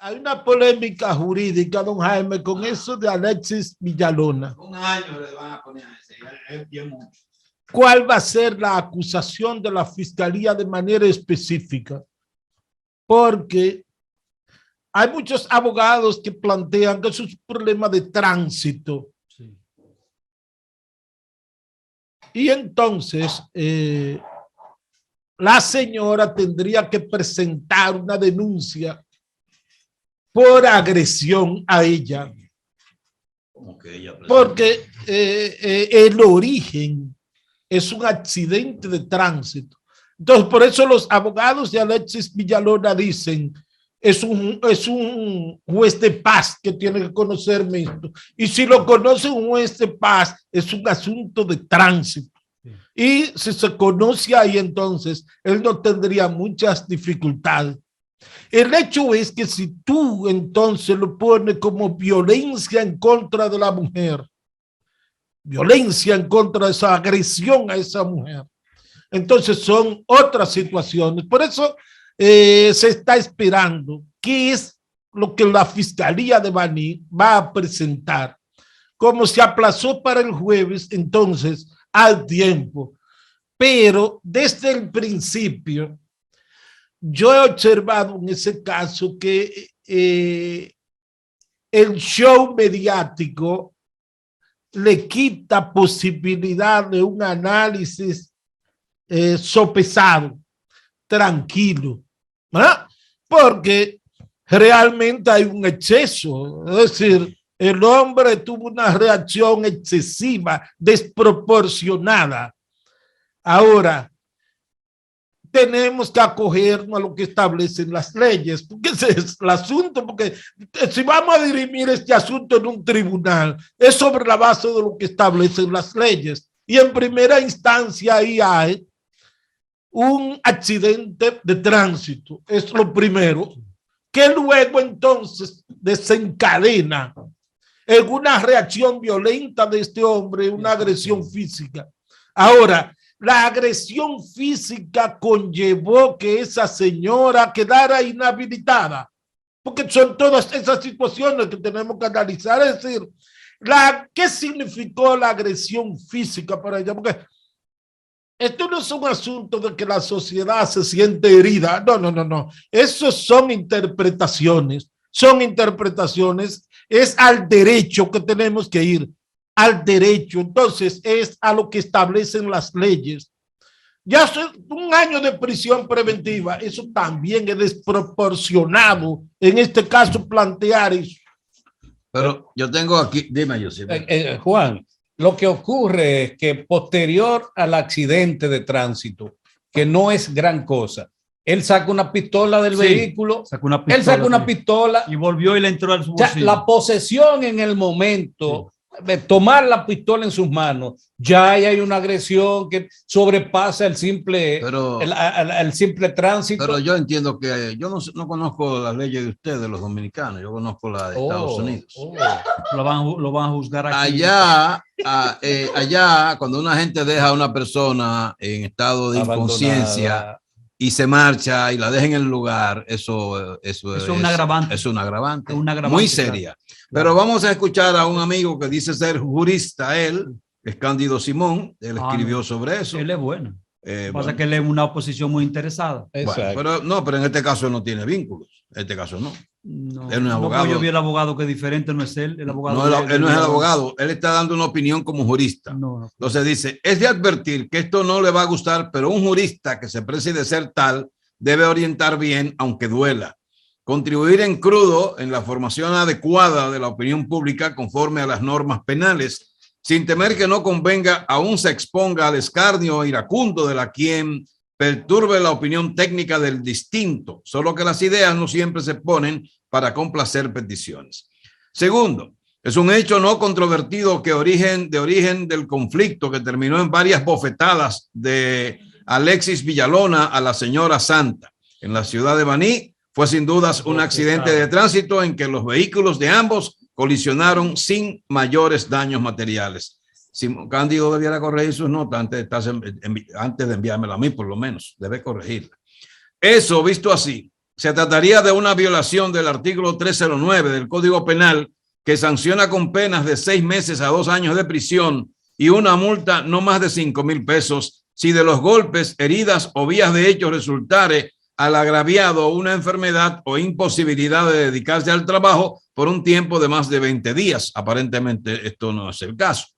Hay una polémica jurídica, don Jaime, con eso de Alexis Villalona. Un año le van a poner a ese, es bien mucho. ¿Cuál va a ser la acusación de la fiscalía de manera específica? Porque hay muchos abogados que plantean que eso es un problema de tránsito. Sí. Y entonces la señora tendría que presentar una denuncia por agresión a ella. Porque el origen es un accidente de tránsito. Entonces, por eso los abogados de Alexis Villalona dicen, es un juez de paz que tiene que conocerme esto. Y si lo conoce un juez de paz, es un asunto de tránsito. Y si se conoce ahí, entonces, él no tendría muchas dificultades. El hecho es que si tú entonces lo pones como violencia en contra de la mujer, violencia en contra de esa agresión a esa mujer, entonces son otras situaciones. Por eso se está esperando qué es lo que la Fiscalía de Baní va a presentar. Como se aplazó para el jueves, entonces al tiempo. Pero desde el principio, yo he observado en ese caso que el show mediático le quita posibilidad de un análisis sopesado, tranquilo, ¿verdad? Porque realmente hay un exceso, es decir, el hombre tuvo una reacción excesiva, desproporcionada. Ahora, tenemos que acogernos a lo que establecen las leyes, porque ese es el asunto, porque si vamos a dirimir este asunto en un tribunal, es sobre la base de lo que establecen las leyes. Y en primera instancia ahí hay un accidente de tránsito, es lo primero, que luego entonces desencadena en una reacción violenta de este hombre, una agresión física. Ahora, la agresión física conllevó que esa señora quedara inhabilitada, porque son todas esas situaciones que tenemos que analizar. Es decir, ¿qué significó la agresión física para ella? Porque esto no es un asunto de que la sociedad se siente herida. No, no, no, no. Eso son interpretaciones. Son interpretaciones. Es al derecho que tenemos que ir. Al derecho. Entonces, es a lo que establecen las leyes. Ya un año de prisión preventiva, eso también es desproporcionado. En este caso, plantear eso. Pero yo tengo aquí, dime yo. Sí, Juan, lo que ocurre es que posterior al accidente de tránsito, que no es gran cosa, él saca una pistola del vehículo, él saca una pistola y volvió y le entró al bolsillo. O sea, la posesión en el momento de tomar la pistola en sus manos, ya hay una agresión que sobrepasa el simple tránsito. Pero yo entiendo que yo no conozco las leyes de ustedes, los dominicanos, yo conozco la de Estados Unidos. Lo van a juzgar aquí. Allá, cuando una gente deja a una persona en estado de inconsciencia y se marcha y la deja en el lugar, eso es un agravante. Es una agravante muy seria. Pero vamos a escuchar a un amigo que dice ser jurista, él es Cándido Simón, él escribió sobre eso. Él es bueno. Pasa que él es una oposición muy interesada. Bueno, pero en este caso él no tiene vínculos. En este caso no. No, él no es abogado. Yo vi el abogado que es diferente, no es él. El abogado él no es el abogado. Él está dando una opinión como jurista. Entonces dice, es de advertir que esto no le va a gustar, pero un jurista que se precie de ser tal debe orientar bien, aunque duela. Contribuir en crudo en la formación adecuada de la opinión pública conforme a las normas penales, sin temer que no convenga, aún se exponga al escarnio iracundo de la quien perturbe la opinión técnica del distinto, solo que las ideas no siempre se ponen para complacer peticiones. Segundo, es un hecho no controvertido que origen del conflicto que terminó en varias bofetadas de Alexis Villalona a la señora Santa en la ciudad de Baní fue sin dudas un accidente de tránsito en que los vehículos de ambos colisionaron sin mayores daños materiales. Cándido debiera corregir sus notas antes de enviármela a mí, por lo menos. Debe corregirla. Eso, visto así, se trataría de una violación del artículo 309 del Código Penal, que sanciona con penas de 6 meses a 2 años de prisión y una multa no más de 5,000 pesos si de los golpes, heridas o vías de hecho resultare al agraviado una enfermedad o imposibilidad de dedicarse al trabajo por un tiempo de más de 20 días. Aparentemente esto no es el caso.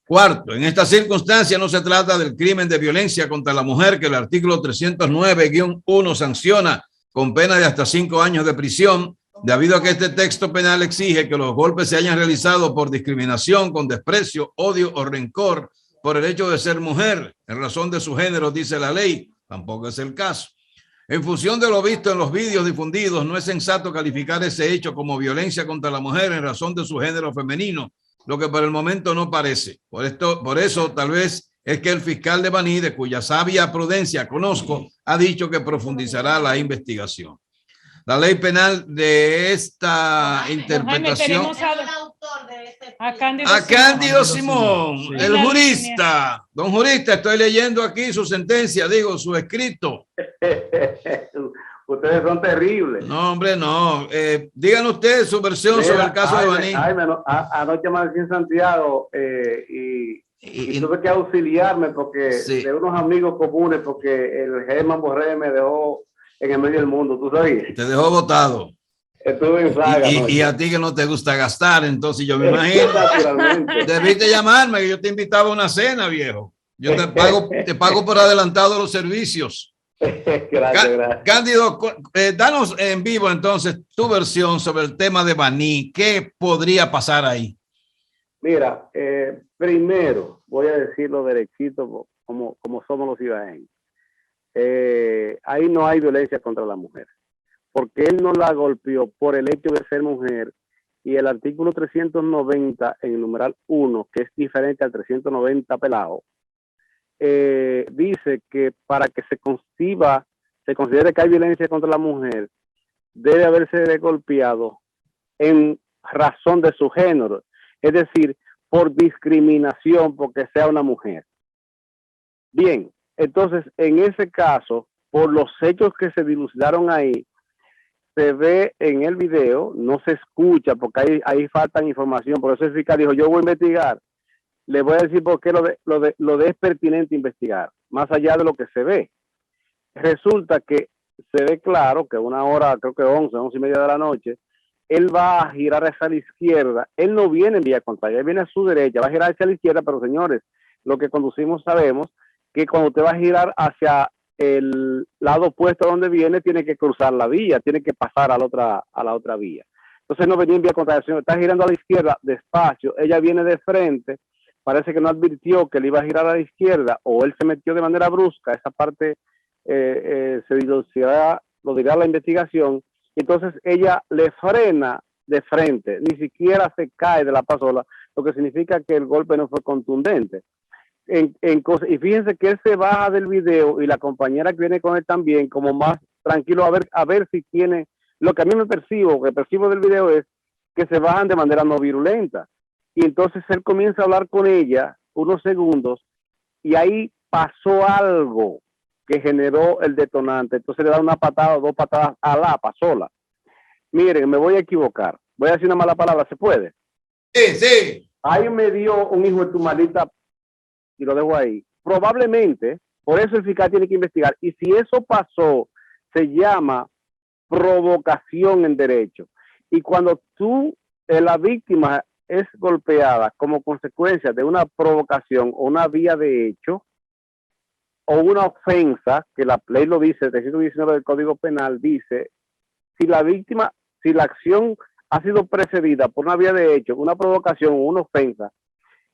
Cuarto, en esta circunstancia no se trata del crimen de violencia contra la mujer que el artículo 309-1 sanciona con pena de hasta 5 años de prisión, debido a que este texto penal exige que los golpes se hayan realizado por discriminación, con desprecio, odio o rencor por el hecho de ser mujer, en razón de su género, dice la ley. Tampoco es el caso. En función de lo visto en los vídeos difundidos, no es sensato calificar ese hecho como violencia contra la mujer en razón de su género femenino, lo que por el momento no parece. Por eso, tal vez es que el fiscal de Baní, de cuya sabia prudencia conozco, ha dicho que profundizará la investigación. La ley penal de esta interpretación. A Cándido Simón, el jurista. Don jurista, estoy leyendo aquí su sentencia, digo, su escrito. Ustedes son terribles. No, hombre, no. Digan ustedes su versión sobre el caso de Baní. Anoche amanecí en Santiago y tuve que auxiliarme porque de unos amigos comunes, porque el Germán Borré me dejó en el medio del mundo, ¿tú sabías? Te dejó botado. Estuve en saga. Y a ti que no te gusta gastar, entonces yo me imagino. Debiste llamarme, que yo te invitaba a una cena, viejo. Yo te pago por adelantado los servicios. Gracias. Cándido, danos en vivo entonces tu versión sobre el tema de Baní. ¿Qué podría pasar ahí? Mira, primero voy a decirlo derechito como somos los ciudadanos. Ahí no hay violencia contra la mujer, porque él no la golpeó por el hecho de ser mujer, y el artículo 390 en el numeral 1, que es diferente al 390 pelado, dice que para que se considere que hay violencia contra la mujer, debe haberse golpeado en razón de su género, es decir, por discriminación porque sea una mujer. Bien, entonces en ese caso, por los hechos que se dilucidaron ahí, se ve en el video, no se escucha porque ahí faltan información, por eso el fiscal dijo, yo voy a investigar. Le voy a decir por qué lo de es pertinente investigar, más allá de lo que se ve. Resulta que se ve claro que una hora, creo que 11:30 de la noche, él va a girar hacia la izquierda. Él no viene en vía contraria, él viene a su derecha, va a girar hacia la izquierda, pero señores, lo que conducimos sabemos que cuando usted va a girar hacia el lado opuesto a donde viene, tiene que cruzar la vía, tiene que pasar a la otra vía. Entonces no venía en vía contraria, está girando a la izquierda despacio, ella viene de frente, parece que no advirtió que le iba a girar a la izquierda, o él se metió de manera brusca, esa parte se dilucidará, lo dirá la investigación, y entonces ella le frena de frente, ni siquiera se cae de la pasola, lo que significa que el golpe no fue contundente. Y fíjense que él se baja del video y la compañera que viene con él también, como más tranquilo, a ver si tiene, lo que a mí me percibo del video es que se bajan de manera no virulenta. Y entonces él comienza a hablar con ella unos segundos y ahí pasó algo que generó el detonante. Entonces le da una patada o 2 patadas a la pasola. Miren, me voy a equivocar. Voy a decir una mala palabra, ¿se puede? Sí. Ahí me dio un hijo de tu maldita, y lo dejo ahí. Probablemente, por eso el fiscal tiene que investigar. Y si eso pasó, se llama provocación en derecho. Y cuando la víctima es golpeada como consecuencia de una provocación o una vía de hecho o una ofensa, que la ley lo dice, el 319 del Código Penal dice, si la acción ha sido precedida por una vía de hecho, una provocación o una ofensa,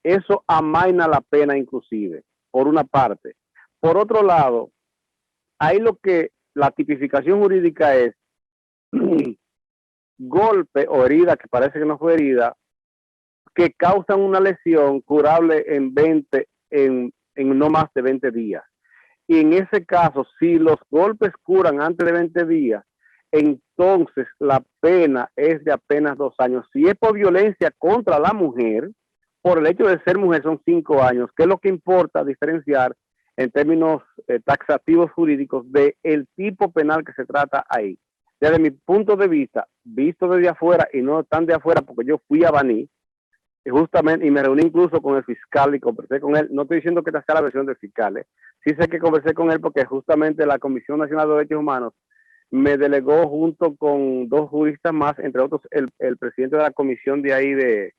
eso amaina la pena inclusive, por una parte. Por otro lado, ahí lo que la tipificación jurídica es golpe o herida, que parece que no fue herida, que causan una lesión curable en no más de 20 días. Y en ese caso, si los golpes curan antes de 20 días, entonces la pena es de apenas 2 años. Si es por violencia contra la mujer, por el hecho de ser mujer son 5 años, que es lo que importa diferenciar en términos taxativos jurídicos del tipo penal que se trata ahí. Desde mi punto de vista, visto desde afuera y no tan de afuera, porque yo fui a Baní, y justamente, y me reuní incluso con el fiscal y conversé con él. No estoy diciendo que esta sea la versión del fiscal, sí sé que conversé con él porque justamente la Comisión Nacional de Derechos Humanos me delegó junto con 2 juristas más, entre otros el presidente de la comisión de ahí de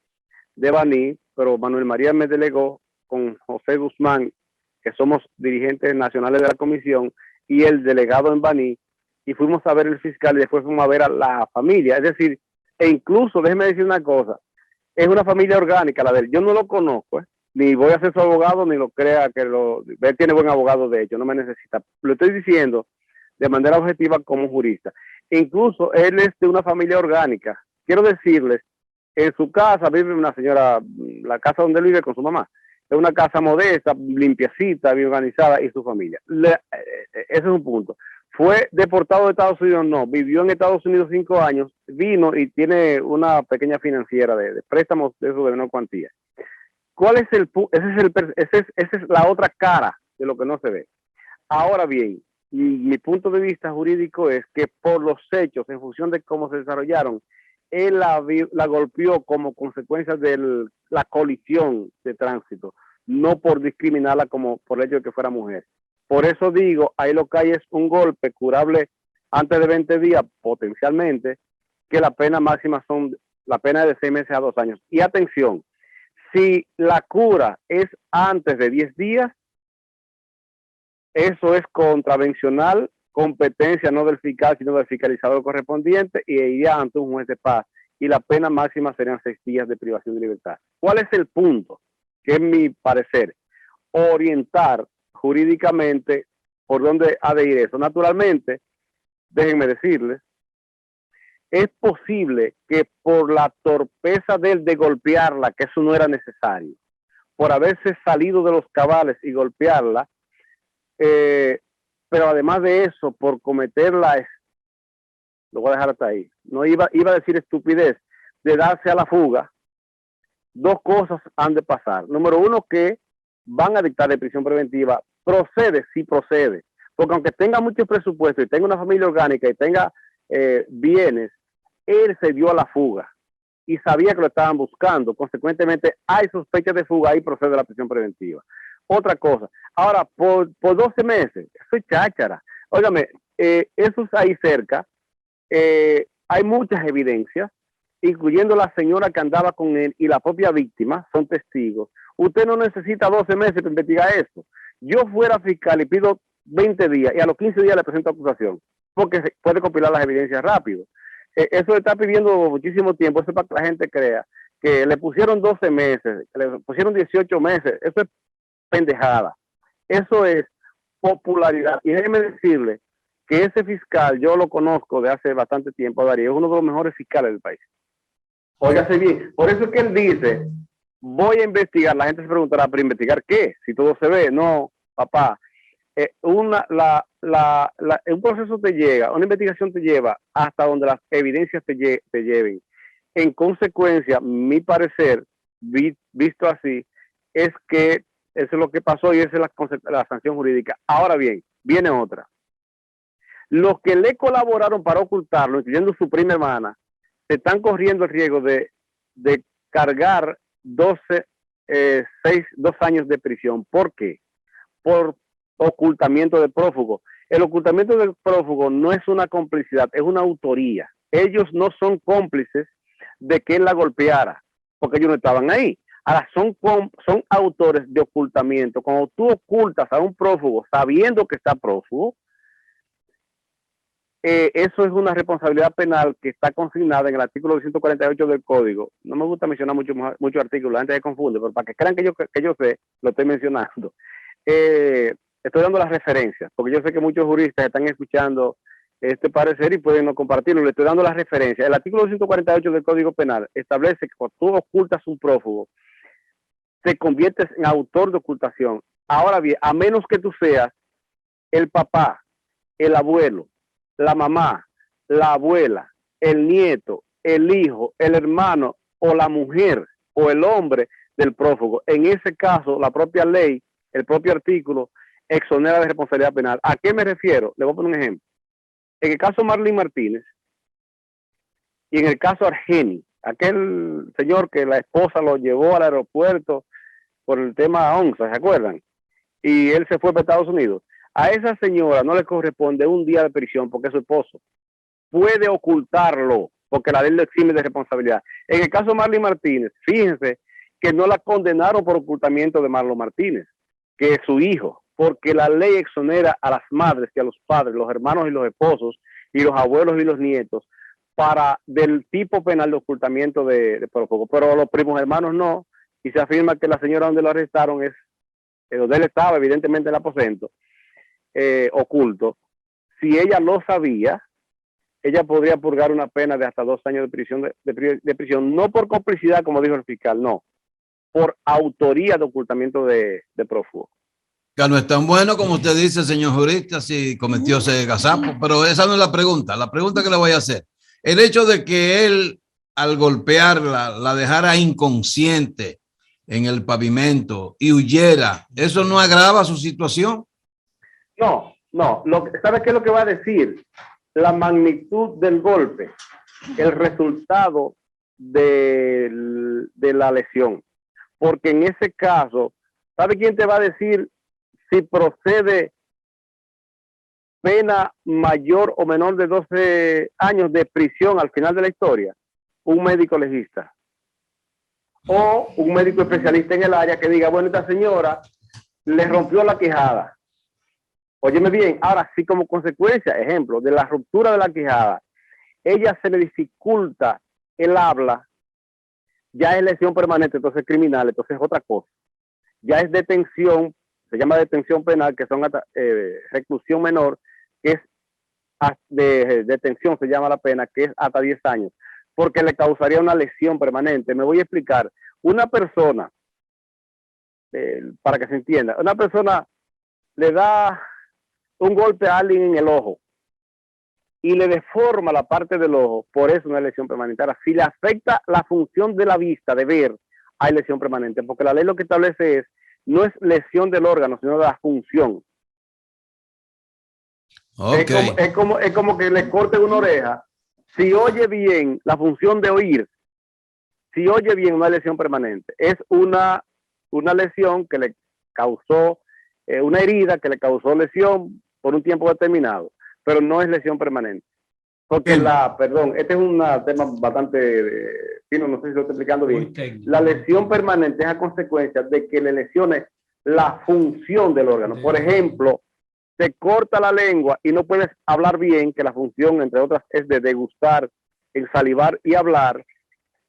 Baní, pero Manuel María me delegó con José Guzmán, que somos dirigentes nacionales de la comisión, y el delegado en Baní, y fuimos a ver el fiscal y después fuimos a ver a la familia. Es decir, e incluso, déjeme decir una cosa, es una familia orgánica la de él. Yo no lo conozco, ni voy a ser su abogado, ni lo crea que él tiene buen abogado, de hecho, no me necesita. Lo estoy diciendo de manera objetiva como jurista. Incluso él es de una familia orgánica. Quiero decirles, en su casa vive una señora, la casa donde él vive con su mamá, es una casa modesta, limpiecita, bien organizada, y su familia. Ese es un punto. ¿Fue deportado de Estados Unidos? No, vivió en Estados Unidos 5 años, vino y tiene una pequeña financiera de préstamos de eso de menor cuantía. ¿Cuál es el punto? Esa es la otra cara de lo que no se ve. Ahora bien, mi punto de vista jurídico es que por los hechos, en función de cómo se desarrollaron, él la golpeó como consecuencia de la colisión de tránsito, no por discriminarla como por el hecho de que fuera mujer. Por eso digo, ahí lo que hay es un golpe curable antes de 20 días, potencialmente, que la pena máxima la pena de 6 meses a 2 años. Y atención, si la cura es antes de 10 días, eso es contravencional, competencia no del fiscal, sino del fiscalizador correspondiente, y iría ante un juez de paz. Y la pena máxima serían 6 días de privación de libertad. ¿Cuál es el punto? Que es mi parecer, orientar jurídicamente por dónde ha de ir eso. Naturalmente, déjenme decirles, es posible que por la torpeza de él de golpearla, que eso no era necesario, por haberse salido de los cabales y golpearla, pero además de eso, por cometerla, lo voy a dejar hasta ahí, no iba a decir estupidez, de darse a la fuga, 2 cosas han de pasar. Número 1, que van a dictar de prisión preventiva. Procede, sí procede, porque aunque tenga mucho presupuesto y tenga una familia orgánica y tenga bienes, él se dio a la fuga y sabía que lo estaban buscando. Consecuentemente, hay sospechas de fuga y procede la prisión preventiva. Otra cosa, ahora, por 12 meses, eso es cháchara. Óigame, eso es ahí cerca, hay muchas evidencias, incluyendo la señora que andaba con él y la propia víctima, son testigos. Usted no necesita 12 meses para investigar eso. Yo fuera fiscal y pido 20 días y a los 15 días le presento acusación, porque se puede compilar las evidencias rápido. Eso está pidiendo muchísimo tiempo, eso es para que la gente crea que le pusieron 12 meses, que le pusieron 18 meses, eso es pendejada. Eso es popularidad. Y déjeme decirle que ese fiscal, yo lo conozco de hace bastante tiempo, Darío, es uno de los mejores fiscales del país. Óigase bien, por eso es que él dice, voy a investigar. La gente se preguntará, ¿pero investigar qué? Si todo se ve. No, papá. Un proceso te llega, una investigación te lleva hasta donde las evidencias te lleven. En consecuencia, mi parecer, visto así, es que eso es lo que pasó y esa es la sanción jurídica. Ahora bien, viene otra. Los que le colaboraron para ocultarlo, incluyendo su prima hermana, se están corriendo el riesgo de cargar 2 años de prisión. ¿Por qué? Por ocultamiento de prófugo. El ocultamiento del prófugo no es una complicidad, es una autoría. Ellos no son cómplices de que él la golpeara, porque ellos no estaban ahí. Ahora son autores de ocultamiento. Cuando tú ocultas a un prófugo sabiendo que está prófugo, eso es una responsabilidad penal que está consignada en el artículo 248 del Código. No me gusta mencionar muchos artículos, la gente se confunde, pero para que crean que yo sé, lo estoy mencionando. Estoy dando las referencias, porque yo sé que muchos juristas están escuchando este parecer y pueden no compartirlo. Le estoy dando las referencias. El artículo 248 del Código Penal establece que cuando tú ocultas un prófugo, te conviertes en autor de ocultación. Ahora bien, a menos que tú seas el papá, el abuelo, la mamá, la abuela, el nieto, el hijo, el hermano o la mujer o el hombre del prófugo. En ese caso, la propia ley, el propio artículo, exonera de responsabilidad penal. ¿A qué me refiero? Le voy a poner un ejemplo. En el caso Marlene Martínez y en el caso Argeni, aquel señor que la esposa lo llevó al aeropuerto por el tema ONSA, ¿se acuerdan? Y él se fue para Estados Unidos. A esa señora no le corresponde un día de prisión porque es su esposo. Puede ocultarlo porque la ley lo exime de responsabilidad. En el caso de Marlene Martínez, fíjense que no la condenaron por ocultamiento de Marlon Martínez, que es su hijo, porque la ley exonera a las madres y a los padres, los hermanos y los esposos, y los abuelos y los nietos, del tipo penal de ocultamiento de prófugo. Pero los primos hermanos no, y se afirma que la señora donde lo arrestaron es, donde él estaba, evidentemente en el aposento, oculto. Si ella lo sabía, ella podría purgar una pena de hasta 2 años de prisión, de prisión, no por complicidad, como dijo el fiscal, no, por autoría de ocultamiento de prófugo. Que no es tan bueno como usted dice, señor jurista, si cometió ese gazapo, pero esa no es la pregunta. La pregunta que le voy a hacer, el hecho de que él, al golpearla, la dejara inconsciente en el pavimento y huyera, ¿eso no agrava su situación? No. ¿Sabe qué es lo que va a decir? La magnitud del golpe, el resultado de la lesión. Porque en ese caso, ¿sabe quién te va a decir si procede pena mayor o menor de 12 años de prisión al final de la historia? Un médico legista o un médico especialista en el área que diga, bueno, esta señora le rompió la quijada. Óyeme bien, ahora sí, como consecuencia, ejemplo, de la ruptura de la quijada, ella se le dificulta el habla, ya es lesión permanente, entonces es criminal, entonces es otra cosa. Ya es detención, se llama detención penal, que son reclusión menor, que es de detención, se llama la pena, que es hasta 10 años, porque le causaría una lesión permanente. Me voy a explicar. Una persona, para que se entienda, una persona le da un golpe a alguien en el ojo y le deforma la parte del ojo, por eso una lesión permanente. Ahora, si le afecta la función de la vista, de ver, hay lesión permanente, porque la ley lo que establece es, no es lesión del órgano, sino de la función. Okay. Es como que le corten una oreja. Si oye bien, la función de oír, si oye bien, una lesión permanente. Es una lesión que le causó, una herida que le causó lesión por un tiempo determinado, pero no es lesión permanente. Porque este es un tema bastante fino, no sé si lo estoy explicando bien. La lesión permanente es a consecuencia de que le lesione la función del órgano. Por ejemplo, te corta la lengua y no puedes hablar bien, que la función, entre otras, es de degustar, el salivar y hablar.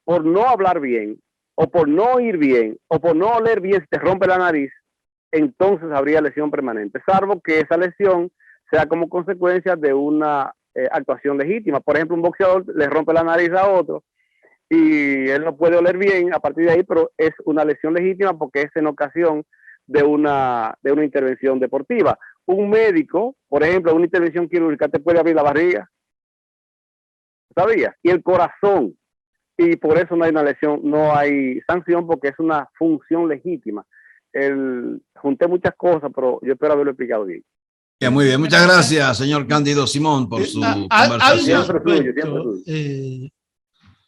Por no hablar bien, o por no oír bien, o por no oler bien, si te rompe la nariz, entonces habría lesión permanente, salvo que esa lesión sea como consecuencia de una actuación legítima. Por ejemplo, un boxeador le rompe la nariz a otro y él no puede oler bien a partir de ahí, pero es una lesión legítima porque es en ocasión de una intervención deportiva. Un médico, por ejemplo, una intervención quirúrgica te puede abrir la barriga, ¿sabías? Y el corazón, y por eso no hay una lesión, no hay sanción porque es una función legítima. Junté muchas cosas, pero yo espero haberlo explicado bien. Muy bien, muchas gracias, señor Cándido Simón, por su conversación.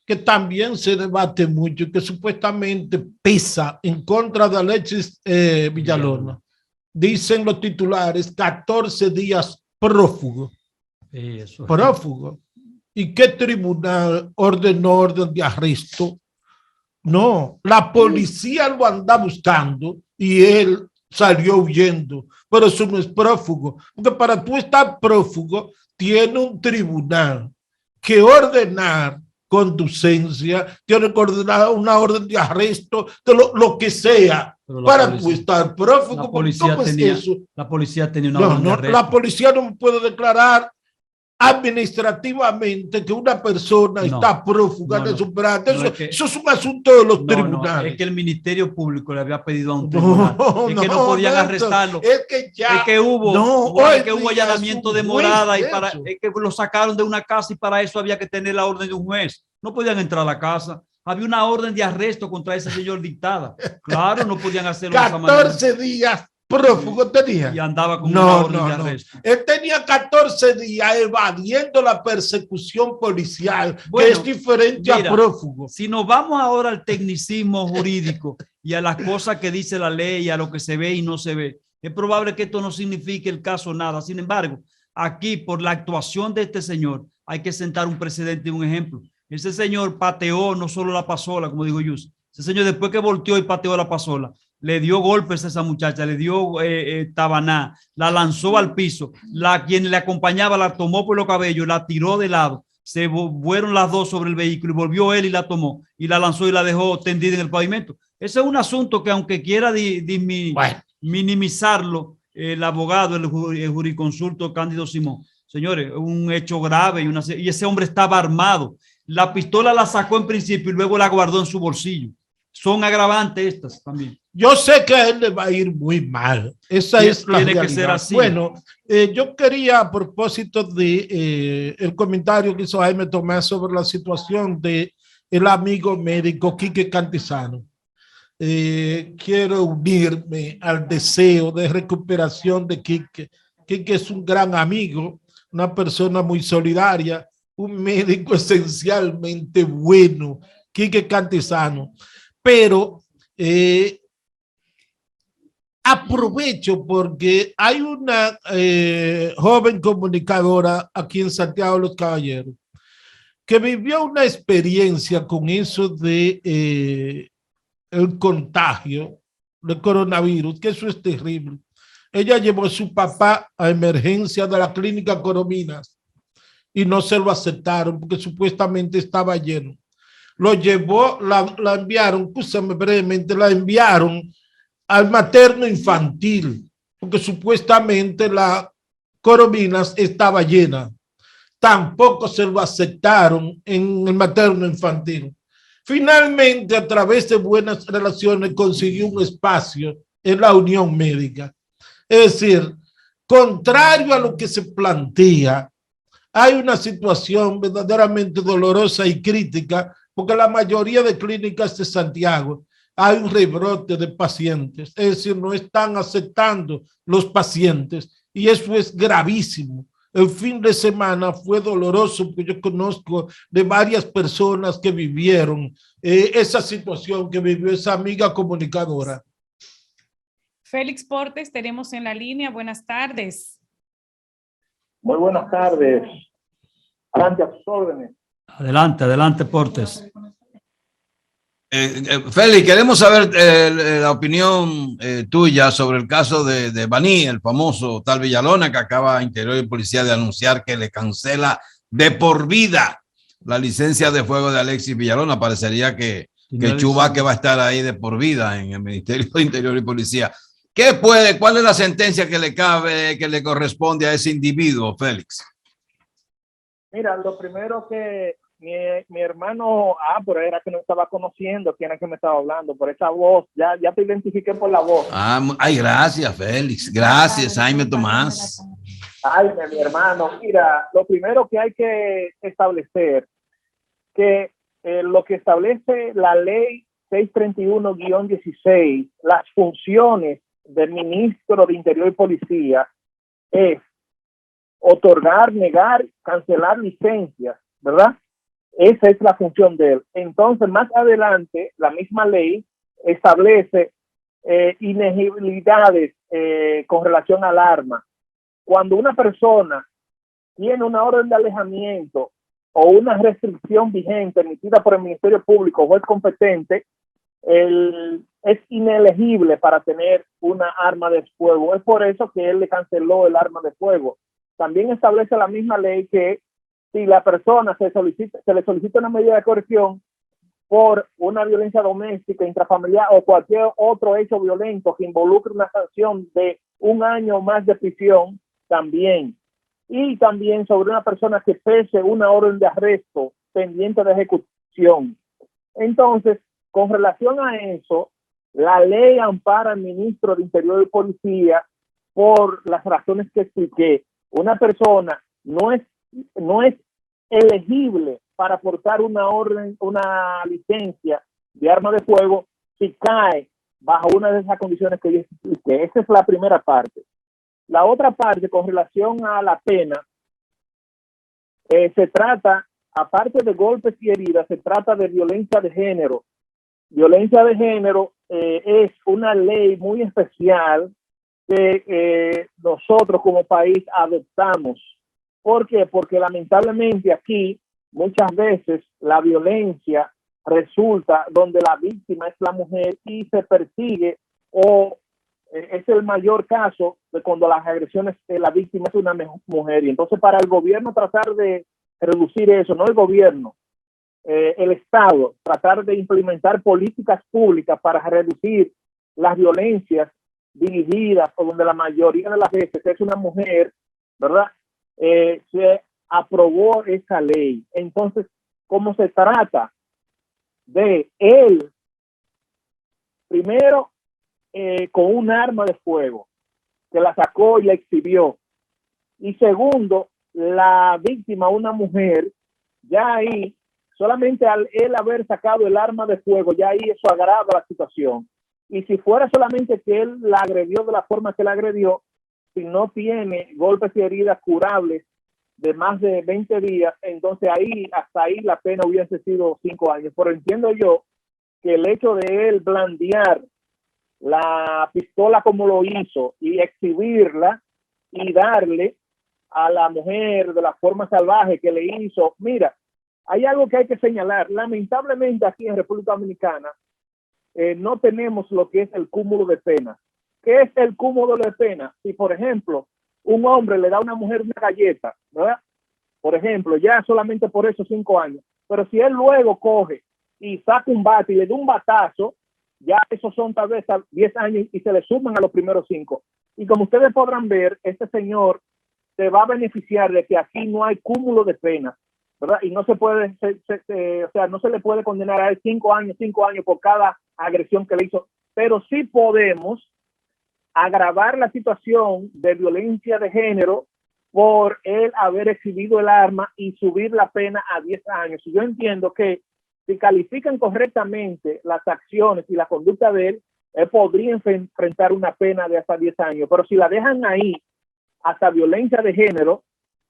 Que también se debate mucho, que supuestamente pesa en contra de Alexis Villalona. Dicen los titulares, 14 días prófugo. Prófugo. ¿Y qué tribunal ordenó orden de arresto? No, la policía lo anda buscando y él salió huyendo, pero eso no es prófugo, porque para tú estar prófugo tiene un tribunal que ordenar conducencia, tiene que ordenar una orden de arresto, de lo que sea, para tú estar prófugo. La policía tenía una orden de arresto. La policía no puede declarar administrativamente que una persona está prófuga de su brazo. Eso es un asunto de los tribunales. Es que el Ministerio Público le había pedido a un tribunal que no podían arrestarlo. Es que hubo allanamiento de morada y es que lo sacaron de una casa y para eso había que tener la orden de un juez. No podían entrar a la casa. Había una orden de arresto contra ese señor dictada. Claro, no podían hacerlo de esa manera. 14 días prófugo tenía. Y andaba con una orden de arresto. Él tenía 14 días evadiendo la persecución policial, que es diferente a prófugo. Si nos vamos ahora al tecnicismo jurídico y a las cosas que dice la ley, a lo que se ve y no se ve, es probable que esto no signifique el caso nada. Sin embargo, aquí, por la actuación de este señor, hay que sentar un precedente y un ejemplo. Ese señor pateó no solo la pasola, como digo yo. Ese señor, después que volteó y pateó la pasola, le dio golpes a esa muchacha, le dio tabaná, la lanzó al piso, quien le acompañaba la tomó por los cabellos, la tiró de lado, se fueron las dos sobre el vehículo y volvió él y la tomó y la lanzó y la dejó tendida en el pavimento. Ese es un asunto que, aunque quiera minimizarlo el abogado, el jurisconsulto Cándido Simón, señores, un hecho grave y ese hombre estaba armado. La pistola la sacó en principio y luego la guardó en su bolsillo. Son agravantes estas también. Yo sé que a él le va a ir muy mal. Esa es la realidad. Tiene que ser así. Bueno, yo quería, a propósito de el comentario que hizo Jaime Tomás sobre la situación de el amigo médico Quique Cantizano, quiero unirme al deseo de recuperación de Quique. Quique es un gran amigo, una persona muy solidaria, un médico esencialmente bueno, Quique Cantizano. Pero aprovecho porque hay una joven comunicadora aquí en Santiago de los Caballeros que vivió una experiencia con eso de el contagio del coronavirus, que eso es terrible. Ella llevó a su papá a emergencia de la clínica Corominas y no se lo aceptaron porque supuestamente estaba lleno. Lo llevó, la enviaron, escúchame brevemente, la enviaron al materno infantil, porque supuestamente la Corominas estaba llena. Tampoco se lo aceptaron en el materno infantil. Finalmente, a través de buenas relaciones, consiguió un espacio en la Unión Médica. Es decir, contrario a lo que se plantea, hay una situación verdaderamente dolorosa y crítica, porque la mayoría de clínicas de Santiago hay un rebrote de pacientes, es decir, no están aceptando los pacientes y eso es gravísimo. El fin de semana fue doloroso porque yo conozco de varias personas que vivieron esa situación que vivió esa amiga comunicadora. Félix Portes, tenemos en la línea. Buenas tardes. Muy buenas tardes. Adelante a sus órdenes. Adelante, Portes. Félix, queremos saber la opinión tuya sobre el caso de Baní, el famoso tal Villalona, que acaba Interior y Policía de anunciar que le cancela de por vida la licencia de fuego de Alexis Villalona. Parecería que Chubaque va a estar ahí de por vida en el Ministerio de Interior y Policía. ¿Cuál es la sentencia que le corresponde a ese individuo, Félix? Mira, lo primero que mi hermano, pero era que no estaba conociendo quién es que me estaba hablando, por esa voz, ya te identifiqué por la voz. Ay, gracias, Félix. Gracias, Jaime Tomás. Jaime, mi hermano, mira, lo primero que hay que establecer, que lo que establece la ley 631-16, las funciones del ministro de Interior y Policía es otorgar, negar, cancelar licencias, ¿verdad? Esa es la función de él. Entonces, más adelante, la misma ley establece inegibilidades con relación al arma. Cuando una persona tiene una orden de alejamiento o una restricción vigente emitida por el Ministerio Público o juez competente, es inelegible para tener una arma de fuego. Es por eso que él le canceló el arma de fuego. También establece la misma ley que si la persona se le solicita una medida de coerción por una violencia doméstica, intrafamiliar o cualquier otro hecho violento que involucre una sanción de 1 año o más de prisión, también. Y también sobre una persona que pese una orden de arresto pendiente de ejecución. Entonces, con relación a eso, la ley ampara al ministro de Interior y Policía por las razones que expliqué. Una persona no es elegible para portar una orden, una licencia de arma de fuego si cae bajo una de esas condiciones que yo expliqué. Esa es la primera parte. La otra parte, con relación a la pena, se trata, aparte de golpes y heridas, se trata de violencia de género. Violencia de género es una ley muy especial que nosotros como país adoptamos. ¿Por qué? Porque lamentablemente aquí muchas veces la violencia resulta donde la víctima es la mujer y se persigue, o es el mayor caso de cuando las agresiones, la víctima es una mujer. Y entonces para el gobierno tratar de reducir eso, no el gobierno, el Estado, tratar de implementar políticas públicas para reducir las violencias dirigidas o donde la mayoría de las veces es una mujer, ¿verdad? Se aprobó esa ley. Entonces, ¿cómo se trata? De él, primero, con un arma de fuego, que la sacó y la exhibió. Y segundo, la víctima, una mujer, ya ahí, solamente al él haber sacado el arma de fuego, ya ahí eso agrava la situación. Y si fuera solamente que él la agredió de la forma que la agredió, si no tiene golpes y heridas curables de más de 20 días, entonces ahí, hasta ahí la pena hubiese sido 5 años. Pero entiendo yo que el hecho de él blandear la pistola como lo hizo y exhibirla y darle a la mujer de la forma salvaje que le hizo, mira, hay algo que hay que señalar. Lamentablemente aquí en República Dominicana no tenemos lo que es el cúmulo de penas. ¿Qué es el cúmulo de penas? Si, por ejemplo, un hombre le da a una mujer una galleta, ¿verdad? Por ejemplo, ya solamente por esos 5 años. Pero si él luego coge y saca un bate y le da un batazo, ya esos son tal vez 10 años y se le suman a los primeros 5. Y como ustedes podrán ver, este señor se va a beneficiar de que aquí no hay cúmulo de penas, ¿verdad? Y no se puede, o sea, no se le puede condenar a él 5 años por cada agresión que le hizo. Pero sí podemos agravar la situación de violencia de género por él haber exhibido el arma y subir la pena a 10 años. Y yo entiendo que si califican correctamente las acciones y la conducta de él, él podría enfrentar una pena de hasta 10 años. Pero si la dejan ahí hasta violencia de género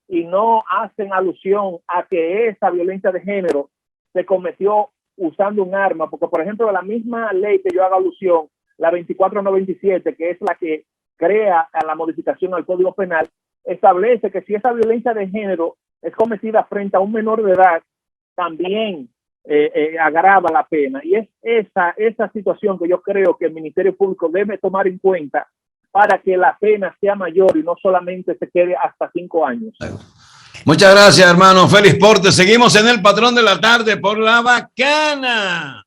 y no hacen alusión a que esa violencia de género se cometió usando un arma, porque por ejemplo la misma ley que yo hago alusión, la 2497, que es la que crea la modificación al Código Penal, establece que si esa violencia de género es cometida frente a un menor de edad, también agrava la pena. Y es esa situación que yo creo que el Ministerio Público debe tomar en cuenta para que la pena sea mayor y no solamente se quede hasta 5 años. Muchas gracias, hermano Félix Portes. Seguimos en el Patrón de la Tarde por La Bacana.